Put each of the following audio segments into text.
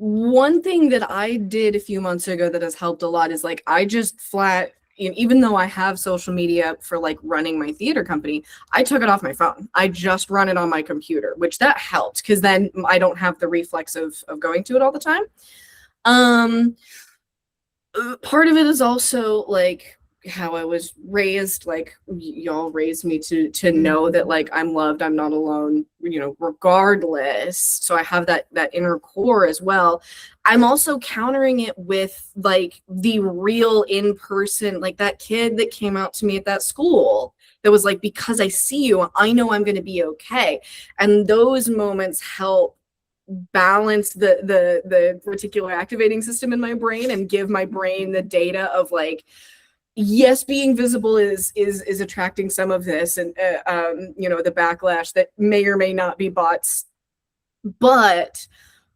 one thing that I did a few months ago that has helped a lot is like I just even though I have social media for like running my theater company, I took it off my phone. I just run it on my computer, which that helped because then I don't have the reflex of going to it all the time. Part of it is also like how I was raised. Like y'all raised me to know that like I'm loved, I'm not alone, regardless. So I have that inner core as well. I'm also countering it with like the real in-person, like that kid that came out to me at that school that was like, because I see you, I know I'm going to be okay. And those moments help balance the reticular activating system in my brain and give my brain the data of like, yes, being visible is attracting some of this and the backlash that may or may not be bots, but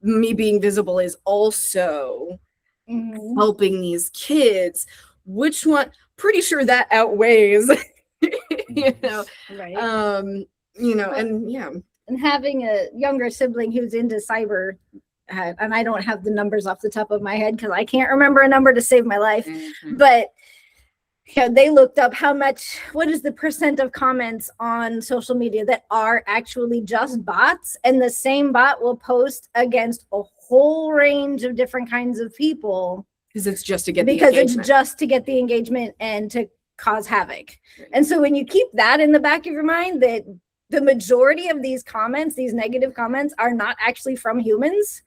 me being visible is also helping these kids, which one pretty sure that outweighs right. And yeah. And having a younger sibling who's into cyber, and I don't have the numbers off the top of my head because I can't remember a number to save my life, but they looked up what is the percent of comments on social media that are actually just bots, and the same bot will post against a whole range of different kinds of people because it's just to get the engagement and to cause havoc. Right. And so when you keep that in the back of your mind, that the majority of these comments, these negative comments, are not actually from humans,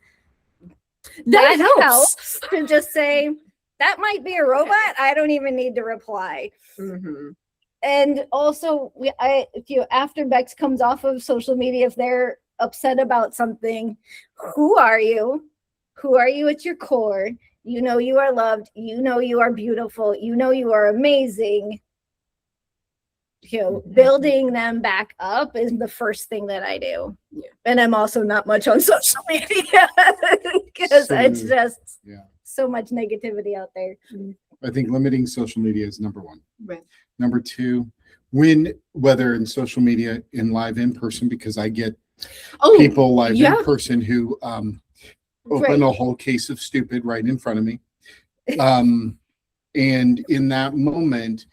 that helps to just say, that might be a robot. I don't even need to reply. And also, after Beks comes off of social media, if they're upset about something, who are you? Who are you at your core? You know you are loved. You know you are beautiful. You know you are amazing. Building them back up is the first thing that I do. Yeah. And I'm also not much on social media because it's just so much negativity out there. I think limiting social media is number one. Right. Number two, whether in social media, in person, because I get people live in person who open a whole case of stupid right in front of me. And in that moment,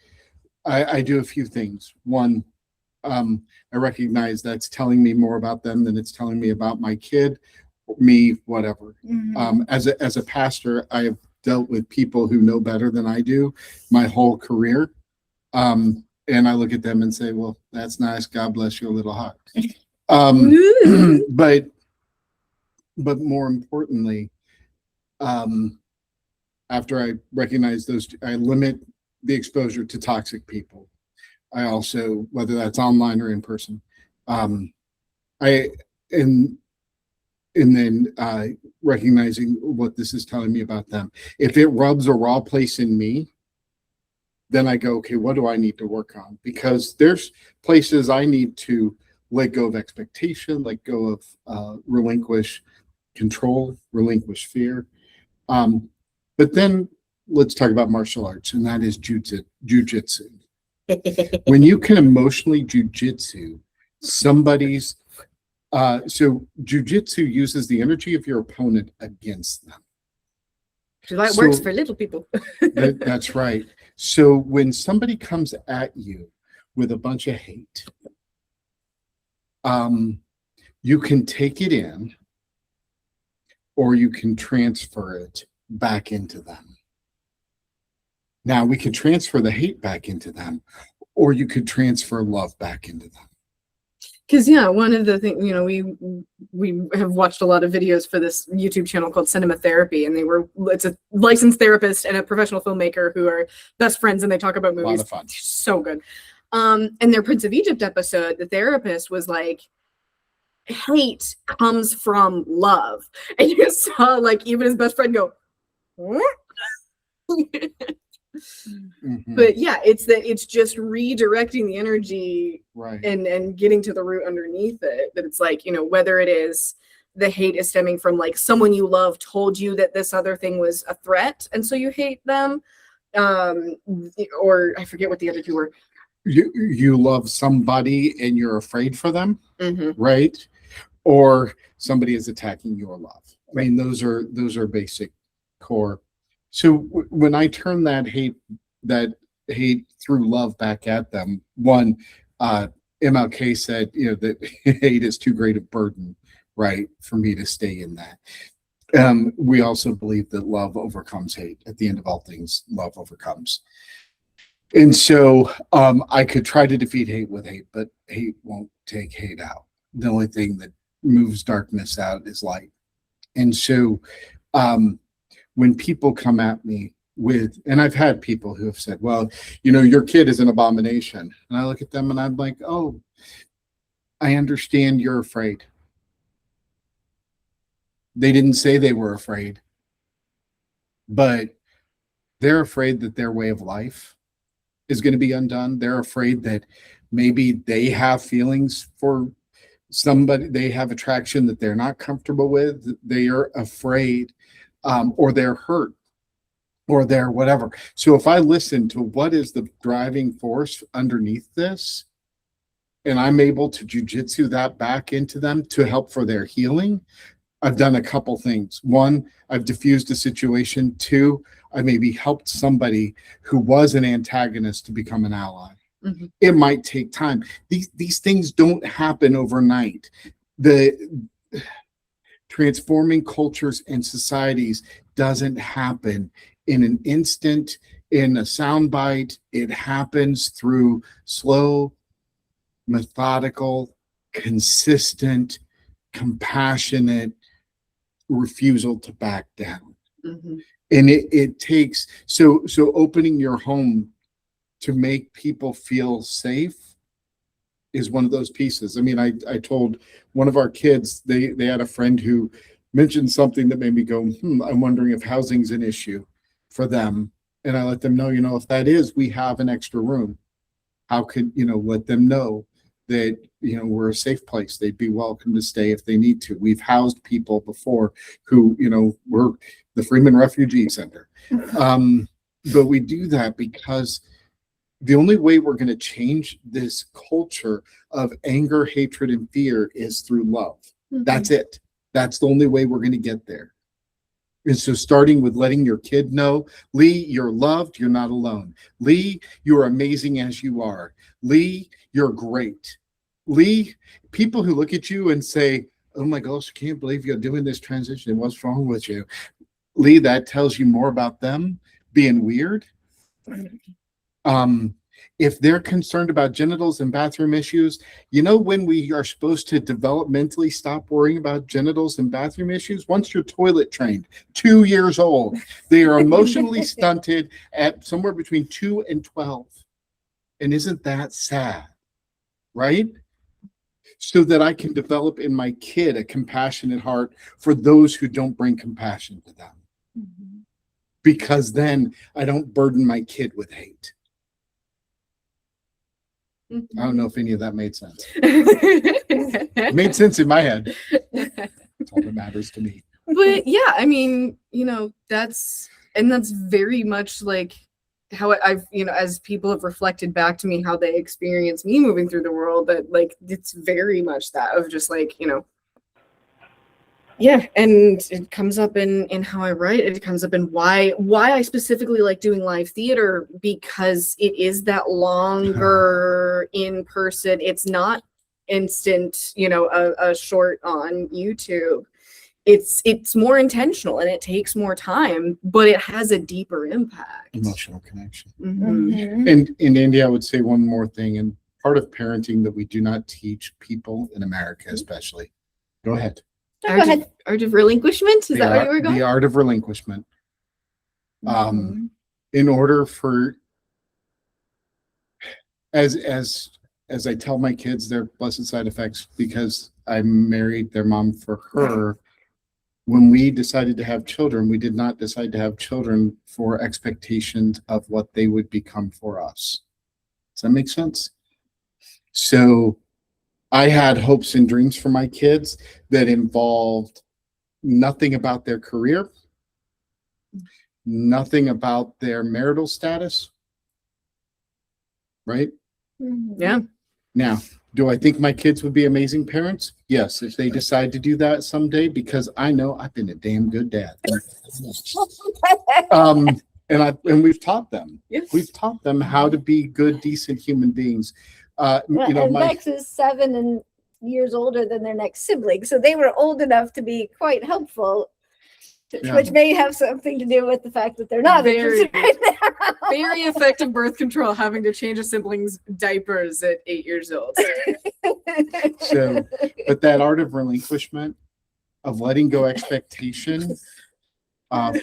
I do a few things. One, I recognize that's telling me more about them than it's telling me about my kid, me, whatever. As a pastor, I have dealt with people who know better than I do my whole career. And I look at them and say, well, that's nice. God bless you, a little hot. But more importantly, after I recognize those, I limit the exposure to toxic people. I also, whether that's online or in person, and then recognizing what this is telling me about them. If it rubs a raw place in me, then I go, okay, what do I need to work on? Because there's places I need to let go of expectation, let go of relinquish control, relinquish fear. But then let's talk about martial arts, and that is jujitsu. When you can emotionally jujitsu somebody's, so jujitsu uses the energy of your opponent against them. So that works for little people. That's right. So when somebody comes at you with a bunch of hate, you can take it in, or you can transfer it back into them. Now, we could transfer the hate back into them, or you could transfer love back into them. Because one of the things, we have watched a lot of videos for this YouTube channel called Cinema Therapy, and it's a licensed therapist and a professional filmmaker who are best friends, and they talk about movies. A lot of fun. So good. In their Prince of Egypt episode, the therapist was like, hate comes from love, and you saw like even his best friend go, But yeah, it's just redirecting the energy, right, and getting to the root underneath it. That it's like, whether it is the hate is stemming from like someone you love told you that this other thing was a threat, and so you hate them, or I forget what the other two were. You love somebody and you're afraid for them, right? Or somebody is attacking your love. I mean, those are basic core. So when I turn that hate through love back at them, one, MLK said, that hate is too great a burden, right, for me to stay in that. We also believe that love overcomes hate. At the end of all things, love overcomes. And so I could try to defeat hate with hate, but hate won't take hate out. The only thing that moves darkness out is light. And so when people come at me with, and I've had people who have said, well, your kid is an abomination. And I look at them and I'm like, oh, I understand you're afraid. They didn't say they were afraid, but they're afraid that their way of life is going to be undone. They're afraid that maybe they have feelings for somebody, they have attraction that they're not comfortable with. They are afraid, or they're hurt, or they're whatever. So if I listen to what is the driving force underneath this, and I'm able to jujitsu that back into them to help for their healing, I've done a couple things. One, I've diffused a situation. Two, I maybe helped somebody who was an antagonist to become an ally. Mm-hmm. It might take time. These things don't happen overnight. The transforming cultures and societies doesn't happen in an instant, in a soundbite. It happens through slow, methodical, consistent, compassionate refusal to back down. Mm-hmm. And it takes, so opening your home to make people feel safe is one of those pieces. I mean, I told one of our kids, they had a friend who mentioned something that made me go, I'm wondering if housing's an issue for them. And I let them know, if that is, we have an extra room. How could, let them know that, we're a safe place. They'd be welcome to stay if they need to. We've housed people before who, we're the Freeman Refugee Center. But we do that because the only way we're going to change this culture of anger, hatred, and fear is through love. Mm-hmm. That's it. That's the only way we're going to get there. And so starting with letting your kid know, Lee, you're loved. You're not alone. Lee, you're amazing as you are. Lee, you're great. Lee, people who look at you and say, oh my gosh, I can't believe you're doing this transition. What's wrong with you? Lee, that tells you more about them being weird. If they're concerned about genitals and bathroom issues, when we are supposed to developmentally stop worrying about genitals and bathroom issues? Once you're toilet trained, 2 years old, they are emotionally stunted at somewhere between 2 and 12. And isn't that sad? Right? So that I can develop in my kid a compassionate heart for those who don't bring compassion to them. Mm-hmm. Because then I don't burden my kid with hate. I don't know if any of that made sense. It made sense in my head. That's all that matters to me. But yeah, I mean, that's very much like how I've, as people have reflected back to me how they experience me moving through the world, that like it's very much that of just like, yeah, and it comes up in how I write. It comes up in why I specifically like doing live theater, because it is that longer in person. It's not instant, a short on YouTube. It's more intentional and it takes more time, but it has a deeper impact. Emotional connection. Mm-hmm. Mm-hmm. And in India, I would say one more thing, and part of parenting that we do not teach people in America, especially. Go ahead. Art of relinquishment? Is that where you were going? The art of relinquishment. Mm-hmm. In order for, as I tell my kids, their blessed side effects, because I married their mom for her. When we decided to have children, we did not decide to have children for expectations of what they would become for us. Does that make sense? So I had hopes and dreams for my kids that involved nothing about their career, nothing about their marital status, right? Yeah. Now, Do I think my kids would be amazing parents? Yes, if they decide to do that someday, because I know I've been a damn good dad. And we've taught them. Yes. We've taught them how to be good, decent human beings. Beks is 7 years older than their next sibling, so they were old enough to be quite helpful. Which may have something to do with the fact that they're not interested right now. Very effective birth control, having to change a sibling's diapers at 8 years old. So, but that art of relinquishment, of letting go expectation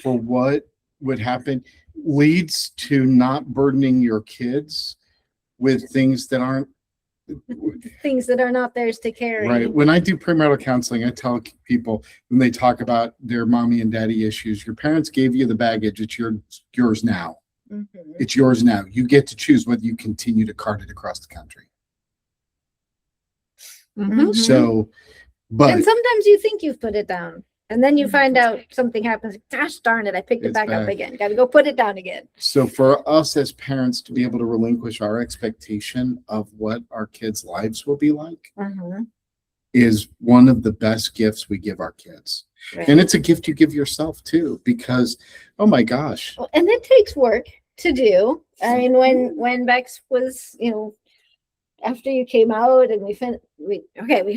for what would happen, leads to not burdening your kids with things that aren't not theirs to carry. Right. When I do premarital counseling, I tell people when they talk about their mommy and daddy issues, your parents gave you the baggage. It's yours now. Mm-hmm. It's yours now. You get to choose whether you continue to cart it across the country. Mm-hmm. So, and sometimes you think you've put it down. And then you find out something happens. Gosh darn it, I picked it back up again. Got to go put it down again. So for us as parents to be able to relinquish our expectation of what our kids' lives will be like is one of the best gifts we give our kids. Right. And it's a gift you give yourself too, because, oh my gosh. Well, and it takes work to do. I mean, when Beks was, after you came out and we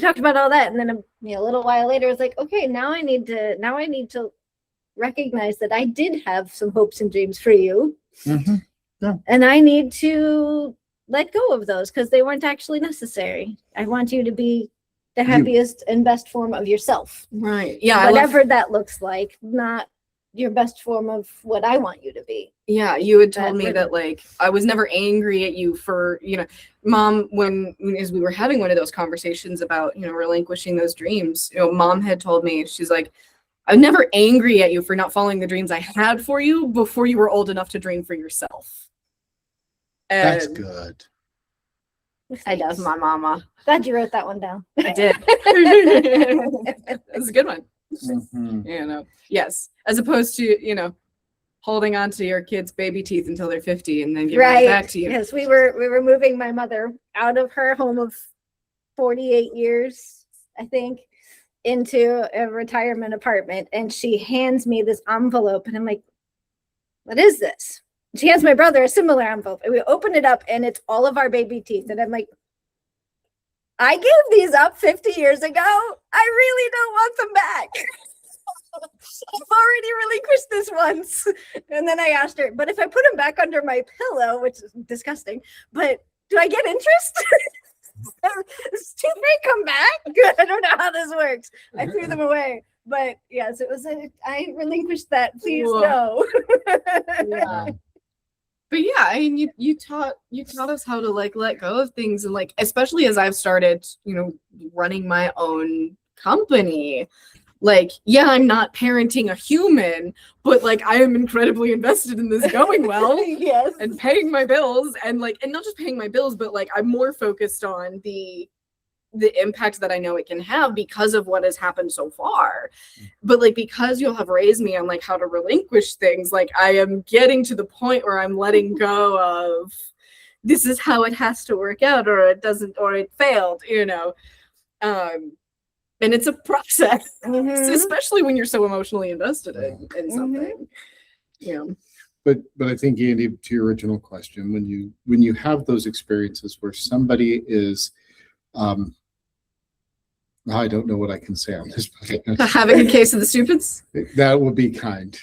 talked about all that, and then a little while later it's like, okay, now I need to recognize that I did have some hopes and dreams for you, and I need to let go of those because they weren't actually necessary. I want you to be the happiest and best form of yourself, right? Yeah, whatever that looks like, not your best form of what I want you to be. Yeah, you had told me that I was never angry at you for, Mom, as we were having one of those conversations about, relinquishing those dreams, Mom had told me, she's like, I'm never angry at you for not following the dreams I had for you before you were old enough to dream for yourself. And that's good. I love my mama. Glad you wrote that one down. I did. That's a good one. Yes, as opposed to holding on to your kids' baby teeth until they're 50 and then giving it back to you. Yes, we were moving my mother out of her home of 48 years, I think, into a retirement apartment, and she hands me this envelope, and I'm like, what is this? She hands my brother a similar envelope, and we open it up, and it's all of our baby teeth, and I'm like, I gave these up 50 years ago. I really don't want them back. I've already relinquished this once. And then I asked her, but if I put them back under my pillow, which is disgusting, but do I get interest? Does tooth come back? I don't know how this works. I threw them away. But yes, it was I relinquished that. Please no. Yeah. But yeah, I mean, you taught us how to let go of things, and especially as I've started, running my own company. I'm not parenting a human, but I am incredibly invested in this going well. Yes. And paying my bills, and not just paying my bills, but I'm more focused on the impact that I know it can have because of what has happened so far. But because you'll have raised me on how to relinquish things, I am getting to the point where I'm letting go of this is how it has to work out, or it doesn't, or it failed, and it's a process, especially when you're so emotionally invested in something. But I think, Andy, to your original question, when you have those experiences where somebody is, I don't know what I can say on this. Having a case of the stupids? That would be kind.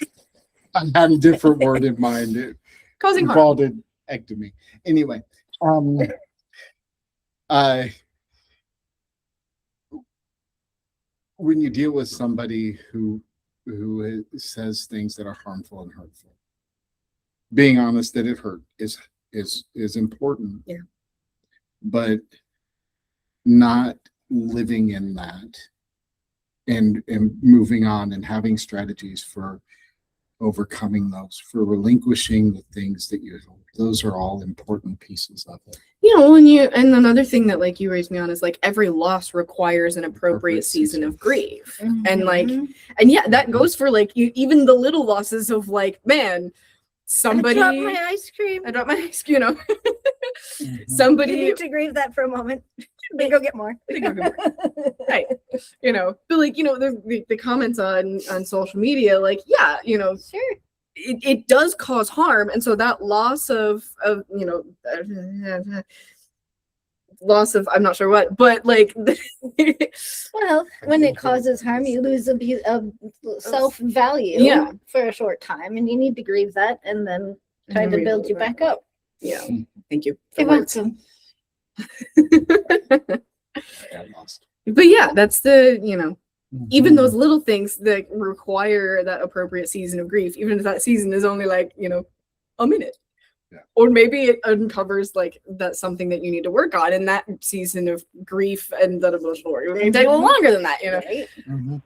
I had a different word in mind. It causing involved an ectomy. Anyway, when you deal with somebody who says things that are harmful and hurtful, being honest that it hurt is important. Yeah. But not living in that and moving on and having strategies for overcoming those, for relinquishing the things that you hold. Those are all important pieces of it. And another thing that you raised me on is every loss requires an appropriate season of grief. And yeah, that goes for even the little losses of man, somebody I dropped my ice cream. I dropped my ice cream, you know. Mhm. Somebody You need to grieve that for a moment. Then go get more. right, you know, but like, you know, the comments on social media, like, yeah, you know, Sure. it does cause harm, and so that loss of you know, loss of, I'm not sure what, but like Well, when it causes harm, you lose a bit of self-value Yeah. for a short time, and you need to grieve that and then try to build you back up. Yeah, thank you. You're welcome. I lost. But yeah, that's the, you know, even Mhm. those little things that require that appropriate season of grief, even if that season is only like, you know, a minute. Yeah. Or maybe it uncovers like that's something that you need to work on in that season of grief and that emotional work. It may take a little longer than that, you know. Right? Mhm.